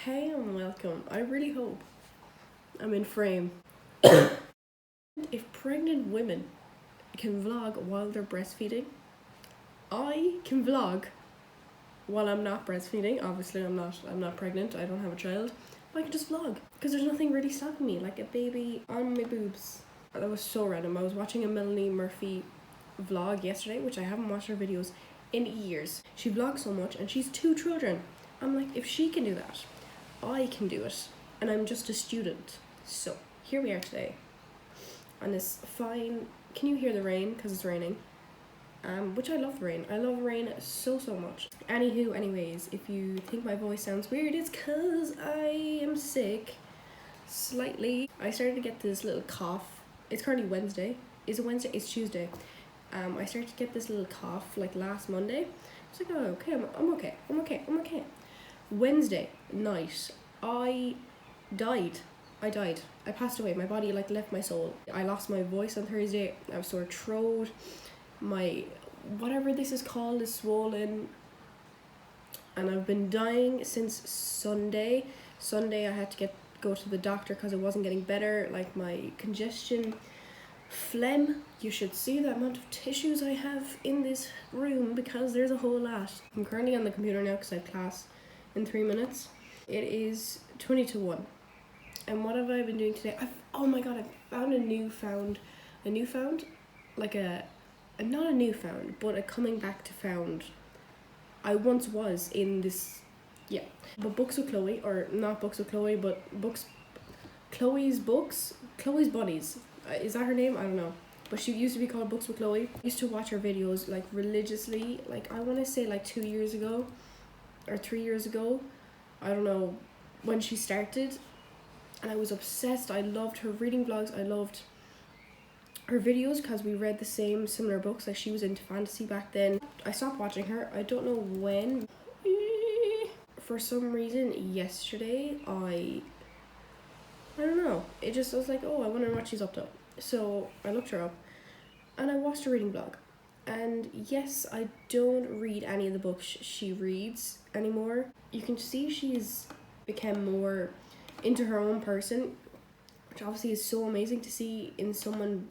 Hey and welcome. I really hope I'm in frame. If pregnant women can vlog while they're breastfeeding, I can vlog while I'm not breastfeeding. Obviously, I'm not pregnant. I don't have a child. But I can just vlog because there's nothing really stopping me, like a baby on my boobs. That was so random. I was watching a Melanie Murphy vlog yesterday, which I haven't watched her videos in years. She vlogs so much, and she's 2 children. I'm like, if she can do that, I can do it, and I'm just a student. So here we are today on this fine. Can you hear the rain? Because it's raining. Which I love the rain. I love rain so much. Anyways, if you think my voice sounds weird, it's because I am sick. Slightly. I started to get this little cough. It's currently Wednesday. Is it Wednesday? It's Tuesday. I started to get this little cough like last Monday. I was like, oh, okay, I'm okay. Wednesday night, I died. I passed away. My body like left my soul. I lost my voice on Thursday. I have sore throat. My whatever this is called is swollen. And I've been dying since Sunday. Sunday I had to go to the doctor because it wasn't getting better. Like my congestion, phlegm. You should see the amount of tissues I have in this room because there's a whole lot. I'm currently on the computer now because I have class in 3 minutes. It is 20 to 1. And what have I been doing today? Oh my god, I found a newfound, like not a newfound, but a coming back to found. I once was in this, yeah. But Books with Chloe, or not Books with Chloe, but Chloe's Bunnies. Is that her name? I don't know. But she used to be called Books with Chloe. I used to watch her videos like religiously, like I want to say like 2 years ago or 3 years ago. I don't know when she started. And I was obsessed. I loved her reading vlogs. I loved her videos because we read the similar books. Like she was into fantasy back then. I stopped watching her. I don't know when. For some reason yesterday I don't know. I was like, oh, I wonder what she's up to. So I looked her up and I watched her reading vlog. And yes, I don't read any of the books she reads anymore. You can see she's become more into her own person, which obviously is so amazing to see in someone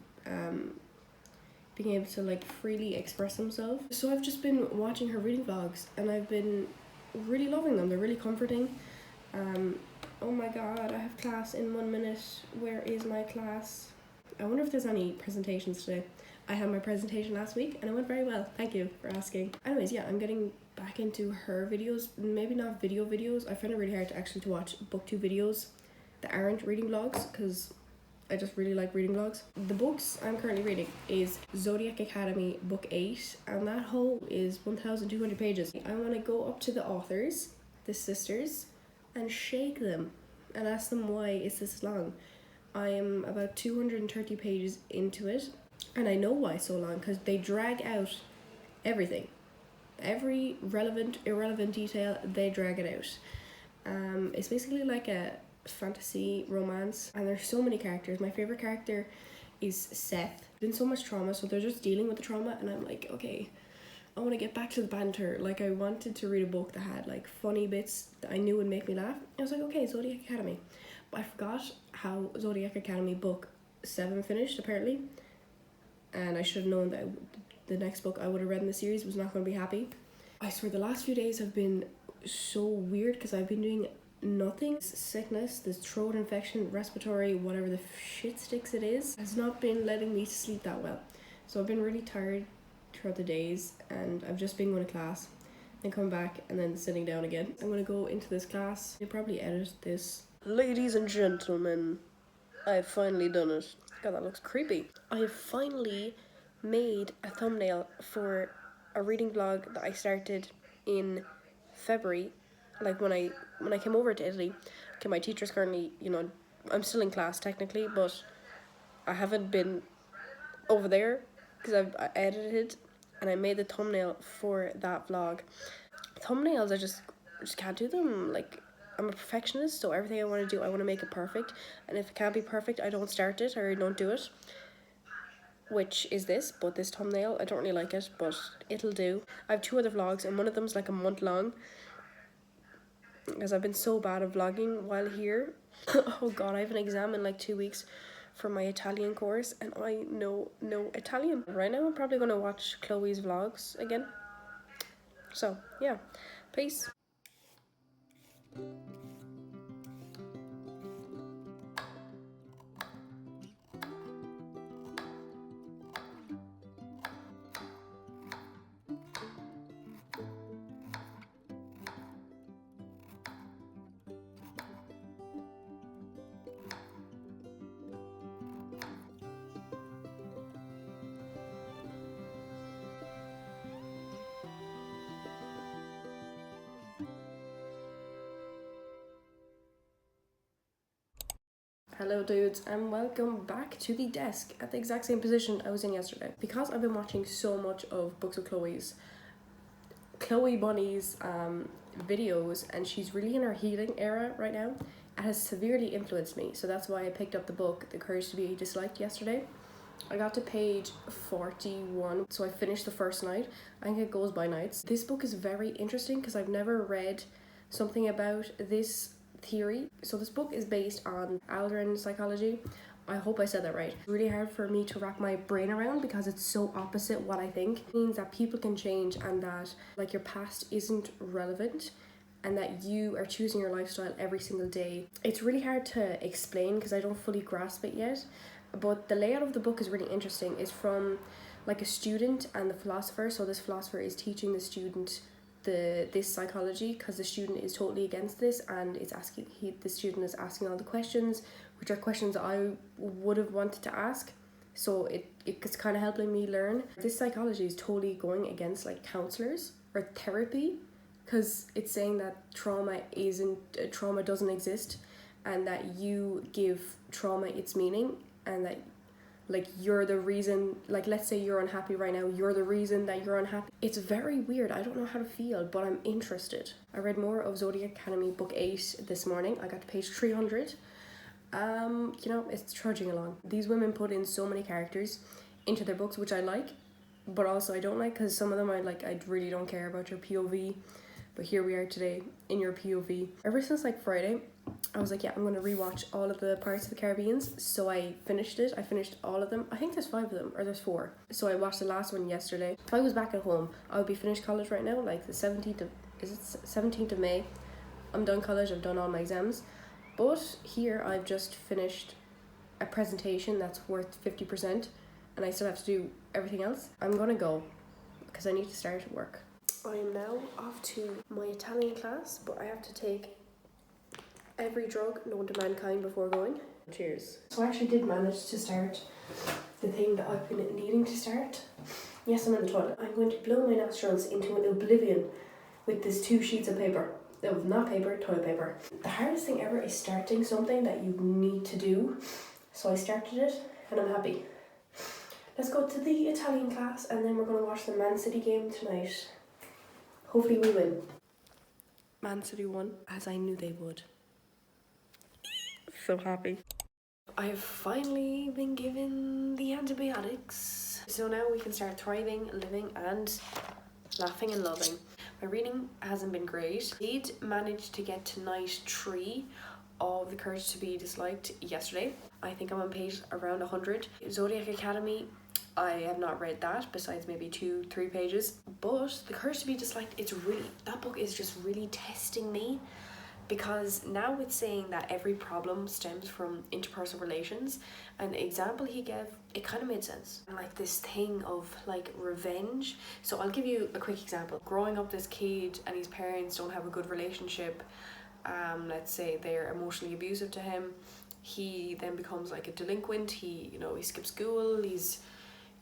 being able to like freely express themselves. So I've just been watching her reading vlogs and I've been really loving them. They're really comforting. Oh my god, I have class in 1 minute. Where is my class? I wonder if there's any presentations today. I had my presentation last week and it went very well. Thank you for asking. Anyways, yeah, I'm getting back into her videos. Maybe not videos. I find it really hard to watch Booktube videos that aren't reading vlogs because I just really like reading vlogs. The books I'm currently reading is Zodiac Academy book 8, and that whole is 1,200 pages. I want to go up to the authors, the sisters, and shake them and ask them why it's this long. I am about 230 pages into it, and I know why so long because they drag out everything. Every relevant, irrelevant detail, they drag it out. It's basically like a fantasy romance, and there's so many characters. My favorite character is Seth. Been so much trauma, so they're just dealing with the trauma, and I'm like, okay, I want to get back to the banter. Like I wanted to read a book that had like funny bits that I knew would make me laugh. I was like, okay, Zodiac Academy. But I forgot how Zodiac Academy book 7 finished apparently, and I should have known that the next book I would have read in the series was not going to be happy. I swear the last few days have been so weird because I've been doing nothing. This sickness, this throat infection, respiratory, whatever the shit sticks it is, has not been letting me sleep that well. So I've been really tired throughout the days, and I've just been going to class, then come back, and then sitting down again. I'm going to go into this class. I'll probably edit this. Ladies and gentlemen, I've finally done it. God, that looks creepy. I have finally made a thumbnail for a reading vlog that I started in February, like when I came over to Italy. Okay, my teacher's currently, I'm still in class technically, but I haven't been over there because I edited and I made the thumbnail for that vlog. Thumbnails, I just can't do them. Like, I'm a perfectionist, so everything I want to do, I want to make it perfect, and if it can't be perfect, I don't start it or I don't do it. Which is this, but this thumbnail, I don't really like it, but it'll do. I have 2 other vlogs, and one of them's like a month long. because I've been so bad at vlogging while here. Oh god, I have an exam in like 2 weeks for my Italian course, and I know no Italian. Right now I'm probably gonna watch Chloe's vlogs again. So yeah, peace. Hello dudes, and welcome back to the desk at the exact same position I was in yesterday. Because I've been watching so much of Books of Chloe Bunny's videos, and she's really in her healing era right now. It has severely influenced me, so that's why I picked up the book The Courage to Be Disliked yesterday. I got to page 41, so I finished the first night. I think it goes by nights. This book is very interesting because I've never read something about this theory. So this book is based on Aldrin psychology. I hope I said that right. It's really hard for me to wrap my brain around because it's so opposite what I think. It means that people can change and that like your past isn't relevant and that you are choosing your lifestyle every single day. It's really hard to explain because I don't fully grasp it yet, but the layout of the book is really interesting. It's from like a student and the philosopher. So this philosopher is teaching the student this psychology because the student is totally against this, and the student is asking all the questions, which are questions I would have wanted to ask. So it's kind of helping me learn. This psychology is totally going against like counselors or therapy, because it's saying that trauma doesn't exist, and that you give trauma its meaning, and that like you're the reason, like let's say you're unhappy right now, you're the reason that you're unhappy. It's very weird. I don't know how to feel, but I'm interested. I read more of Zodiac Academy book 8 this morning. I got to page 300. It's trudging along. These women put in so many characters into their books, which I like, but also I don't like, because some of them I really don't care about your POV. But here we are today in your POV. Ever since like Friday, I was like, yeah, I'm going to rewatch all of the Pirates of the Caribbeans. So I finished it. I finished all of them. I think there's 5 of them, or there's 4. So I watched the last one yesterday. If I was back at home, I would be finished college right now, like the 17th of May. I'm done college. I've done all my exams. But here I've just finished a presentation that's worth 50%, and I still have to do everything else. I'm going to go because I need to start work. I am now off to my Italian class, but I have to take every drug known to mankind before going. Cheers. So I actually did manage to start the thing that I've been needing to start. Yes, I'm in the toilet. I'm going to blow my nostrils into an oblivion with these 2 sheets of paper. Not paper, toilet paper. The hardest thing ever is starting something that you need to do. So I started it and I'm happy. Let's go to the Italian class, and then we're going to watch the Man City game tonight. Hopefully we win. Man City won, as I knew they would. So happy. I've finally been given the antibiotics. So now we can start thriving, living, and laughing and loving. My reading hasn't been great. I did manage to get to night 3 of The Courage to Be Disliked yesterday. I think I'm on page around 100. Zodiac Academy, I have not read that, besides maybe 2-3 pages. But The Courage to Be Disliked, that book is just really testing me, because now it's saying that every problem stems from interpersonal relations, and the example he gave, it kind of made sense. Like this thing of like revenge. So I'll give you a quick example. Growing up, this kid and his parents don't have a good relationship. Let's say they're emotionally abusive to him. He then becomes like a delinquent. He skips school. He's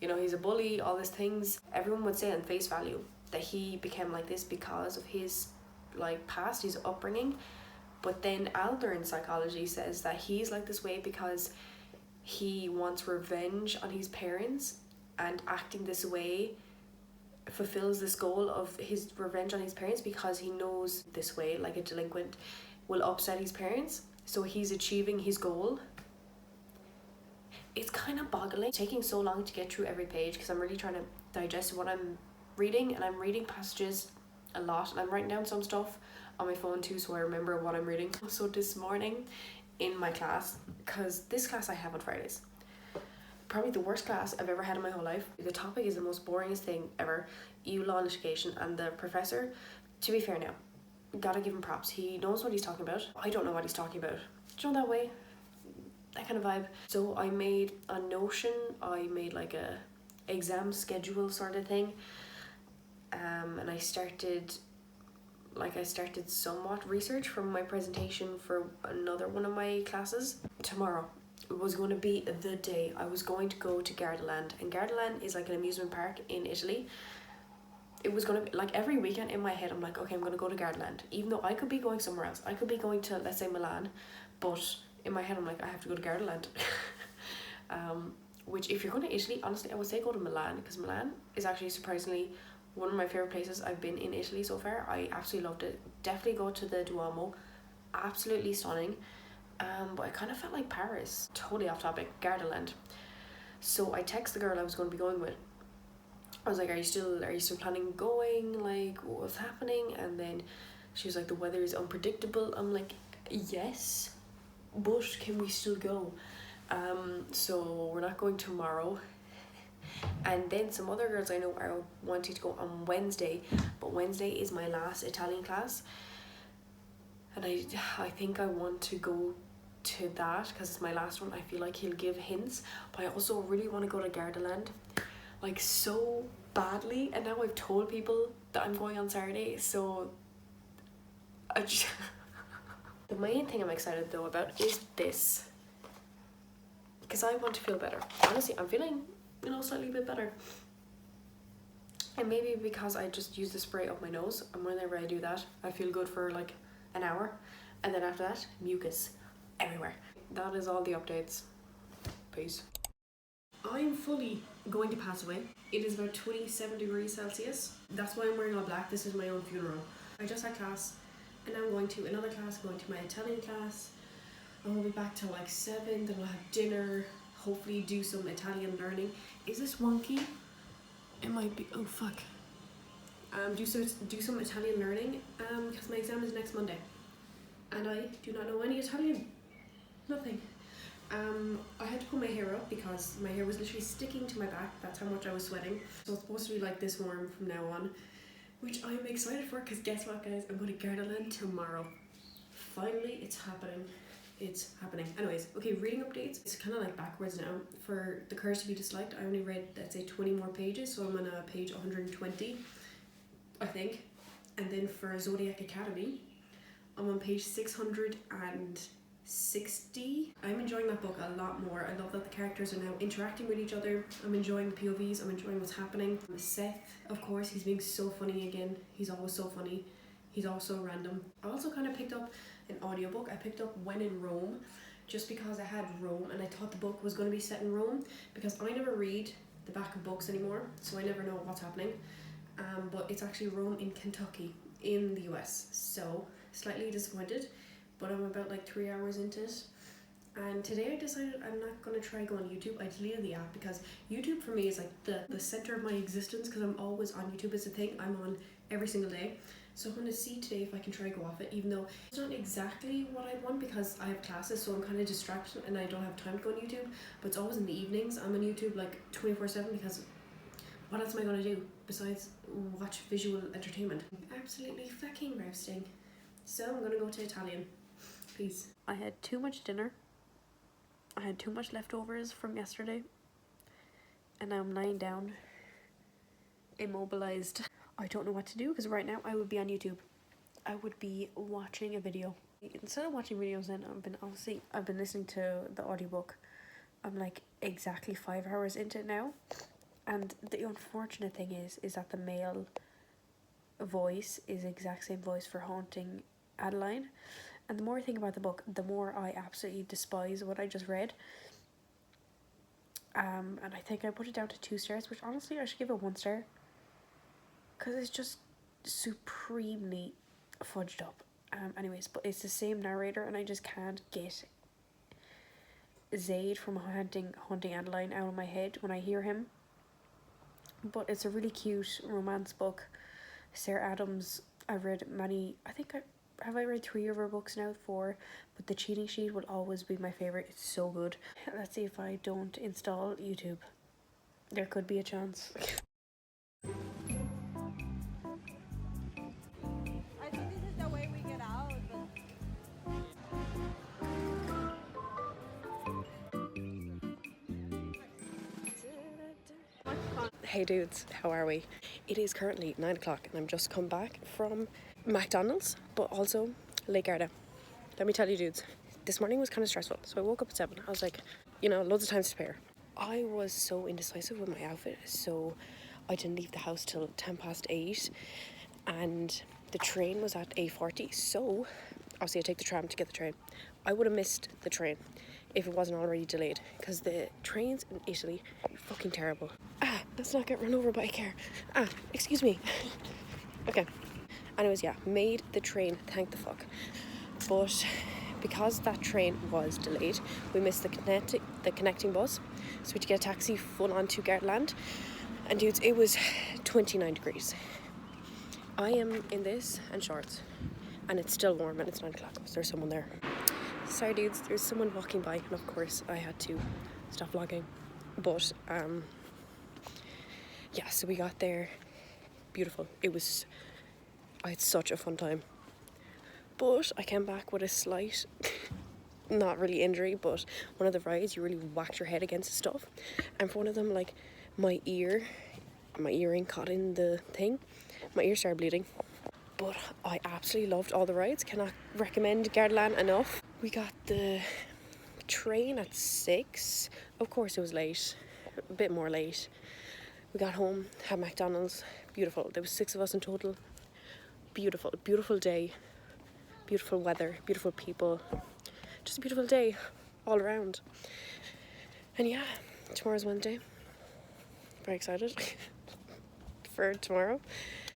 a bully, all these things. Everyone would say on face value that he became like this because of his like past, his upbringing. But then Aldrin psychology says that he's like this way because he wants revenge on his parents, and acting this way fulfills this goal of his revenge on his parents, because he knows this way, like a delinquent, will upset his parents. So he's achieving his goal. It's kind of boggling, taking so long to get through every page because I'm really trying to digest what I'm reading, and I'm reading passages a lot, and I'm writing down some stuff. on my phone too, so I remember what I'm reading. So this morning in my class, because this class I have on Fridays, probably the worst class I've ever had in my whole life. The topic is the most boringest thing ever, EU law and litigation, and the professor, to be fair now, gotta give him props. He knows what he's talking about. I don't know what he's talking about. Do you know that way? That kind of vibe. So I made a Notion, I made like a exam schedule sort of thing, and I started somewhat research from my presentation for another one of my classes. Tomorrow was going to be the day I was going to go to Gardaland, and Gardaland is like an amusement park in Italy. It was going to be like every weekend in my head I'm like, okay, I'm going to go to Gardaland, even though I could be going somewhere else. I could be going to, let's say, Milan, but in my head I'm like, I have to go to Gardaland. Which if you're going to Italy, honestly I would say go to Milan, because Milan is actually surprisingly one of my favorite places I've been in Italy so far. I absolutely loved it. Definitely go to the Duomo, absolutely stunning. But I kind of felt like Paris. Totally off topic. Gardaland. So I texted the girl I was going to be going with. I was like, are you still planning going? Like, what's happening? And then she was like, the weather is unpredictable. I'm like, yes, but can we still go? So we're not going tomorrow. And then some other girls I know are wanting to go on Wednesday, but Wednesday is my last Italian class, and I think I want to go to that because it's my last one. I feel like he'll give hints, but I also really want to go to Gardaland, like so badly. And now I've told people that I'm going on Saturday, so I just the main thing I'm excited though about is this, because I want to feel better. Honestly, I'm feeling, slightly a bit better. And maybe because I just use the spray up my nose, and whenever I do that, I feel good for like an hour. And then after that, mucus everywhere. That is all the updates. Peace. I'm fully going to pass away. It is about 27 degrees Celsius. That's why I'm wearing all black. This is my own funeral. I just had class, and now I'm going to another class, going to my Italian class. I will be back till like 7, then we'll have dinner, hopefully do some Italian learning. Is this wonky? It might be. Oh fuck. Do some Italian learning because my exam is next Monday, and I do not know any Italian. Nothing. I had to pull my hair up because my hair was literally sticking to my back. That's how much I was sweating. So it's supposed to be like this warm from now on, which I'm excited for, because guess what, guys? I'm going to Gardaland tomorrow. Finally, it's happening. It's happening. Anyways, okay, reading updates. It's kind of like backwards now. For The Courage to Be Disliked, I only read, let's say, 20 more pages, so I'm on page 120, I think. And then for Zodiac Academy, I'm on page 660. I'm enjoying that book a lot more. I love that the characters are now interacting with each other. I'm enjoying the POVs. I'm enjoying what's happening. Seth, of course, he's being so funny again. He's always so funny. He's also random. I also kind of picked up an audiobook. I picked up When in Rome, just because I had Rome and I thought the book was going to be set in Rome, because I never read the back of books anymore, so I never know what's happening. But it's actually Rome in Kentucky in the US, so slightly disappointed, but I'm about like 3 hours into it. And today I decided I'm not going to try go on YouTube. I deleted the app because YouTube for me is like the center of my existence, because I'm always on YouTube. It's a thing I'm on every single day. So I'm going to see today if I can try go off it, even though it's not exactly what I want because I have classes, so I'm kind of distracted and I don't have time to go on YouTube. But it's always in the evenings. I'm on YouTube like 24/7 because what else am I going to do besides watch visual entertainment? Absolutely fucking roasting. So I'm going to go to Italian. Peace. I had too much dinner. I had too much leftovers from yesterday. And now I'm lying down, immobilized. I don't know what to do because right now I would be on YouTube. I would be watching a video. Instead of watching videos, then I've been listening to the audiobook. I'm like exactly 5 hours into it now. And the unfortunate thing is that the male voice is the exact same voice for Haunting Adeline. And the more I think about the book, the more I absolutely despise what I just read. And I think I put it down to 2 stars, which honestly I should give it 1 star. Because it's just supremely fudged up. Anyways, but it's the same narrator and I just can't get Zaid from Haunting Adeline out of my head when I hear him. But it's a really cute romance book. Sarah Adams, I've read many, I think have I read 3 of her books now? 4, but The Cheating Sheet will always be my favourite. It's so good. Let's see if I don't install YouTube. There could be a chance. I think this is the way we get out. Hey dudes, how are we? It is currently 9 o'clock and I'm just come back from McDonald's, but also Lake Garda. Let me tell you dudes, this morning was kind of stressful. So I woke up at 7. I was like, you know, loads of time to spare. I was so indecisive with my outfit, so I didn't leave the house till 8:10, and the train was at 8:40. So obviously I take the tram to get the train. I would have missed the train if it wasn't already delayed, because the trains in Italy are fucking terrible. Let's not get run over by a car. Excuse me. Okay. Anyways, yeah, made the train, thank the fuck. But because that train was delayed, we missed the connecting bus, so we had to get a taxi full on to Gardaland. And dudes, it was 29 degrees. I am in this and shorts, and it's still warm and it's 9 o'clock, so there's someone there. Sorry dudes, there's someone walking by, and of course I had to stop vlogging. But yeah, so we got there. Beautiful. I had such a fun time. But I came back with a slight, not really injury, but one of the rides, you really whacked your head against the stuff. And for one of them, like, my earring caught in the thing. My ear started bleeding. But I absolutely loved all the rides. Cannot recommend Gardaland enough. We got the train at 6. Of course it was late, a bit more late. We got home, had McDonald's. Beautiful. There was 6 of us in total. Beautiful, beautiful day. Beautiful weather, beautiful people. Just a beautiful day all around. And yeah, tomorrow's Wednesday. Very excited for tomorrow.